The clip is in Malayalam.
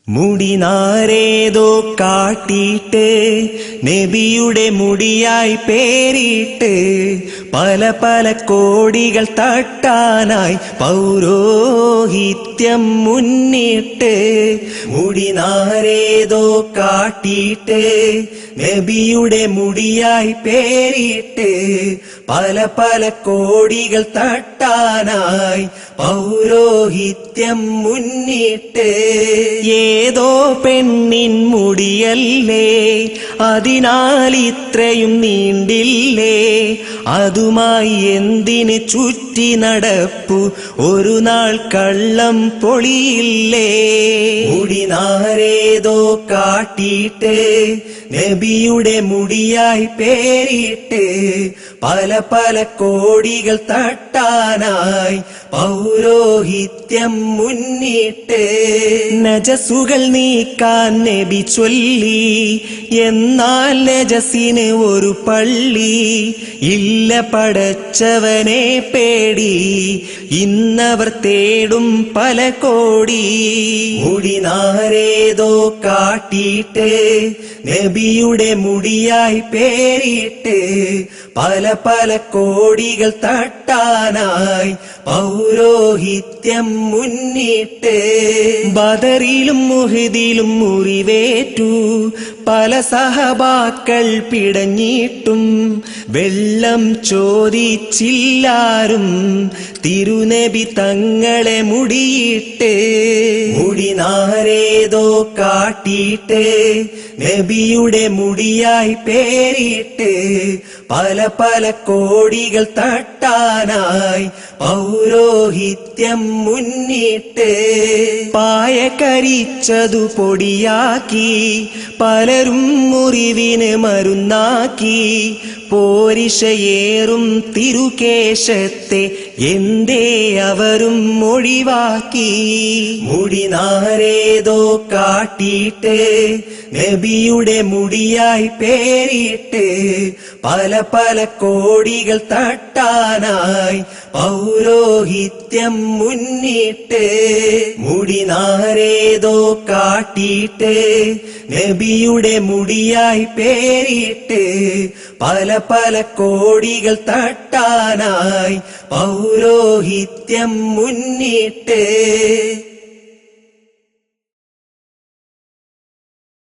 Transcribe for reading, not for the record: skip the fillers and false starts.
മുടിനാരേതോ കാട്ടിയിട്ട് നബിയുടെ മുടിയായി പേരിട്ട് പല പല കോടികൾ തട്ടാനായി പൗരോഹിത്യം മുന്നിട്ട് മുടിനാരേതോ കാട്ടിയിട്ട് നബിയുടെ മുടിയായി പേരിട്ട് പല പല കോടികൾ തട്ടാനായി പൗരോഹിത്യം മുന്നിട്ട് ഏതോ പെണ്ണിൻ മുടിയല്ലേ അതിനാൽ ഇത്രയും നീണ്ടില്ലേ അതുമായി എന്തിന് ചുറ്റി നടപ്പു ഒരു നാൾ കള്ളം പൊളിയില്ലേ മുടിനാരേതോ കാട്ടിയിട്ട് നബിയുടെ മുടിയായി പേരിട്ട് പല പല കോടികൾ തട്ടാനായി പൗരോഹിത്യം മുന്നിട്ട് നജസുകൾ നീക്കാൻ നബി ചൊല്ലി എന്നാൽ നജസിന് ഒരു പള്ളി ഇല്ല പടച്ചവനെ പേടി ഇന്നവർ തേടും പല കോടി മുടിനാരേതോ കാട്ടിയിട്ട് നബിയുടെ മുടിയായി പേരിട്ട് പല പല കോടികൾ തട്ടാനായി പൗരോഹിത്യം മുന്നിട്ട് ബദറിലും മുഹദിലും മുറിവേറ്റു പല സഹബാക്കൾ പിടഞ്ഞിട്ടും വെള്ളം ചോദിച്ചില്ലാരും തിരുനബി തങ്ങളെ മുടിയിട്ട് മുടിനാരേതോ കാട്ടിയിട്ട് നബിയുടെ മുടിയായി പേരിട്ട് പല പല കോടികൾ തട്ടാനായി പൗരോഹിത്യം മുന്നിട്ട് പായ കരിച്ചതു പൊടിയാക്കി പലരും മുറിവിന് മരുന്നാക്കി പോരിശയേറും തിരുകേശത്തെ എന്തേ അവരും ഒഴിവാക്കി മുടിനാരേതോ കാട്ടിയിട്ട് നബിയുടെ മുടിയായി പേരിട്ട് പല പല കോടികൾ തട്ടാനായി പൗരോഹിത്യം മുന്നിട്ട് മുടിനാരേതോ കാട്ടിയിട്ട് നബിയുടെ മുടിയായി പേരിട്ട് പല പല കോടികൾ തട്ടാനായി പൗരോഹിത്യം മുന്നിട്ട്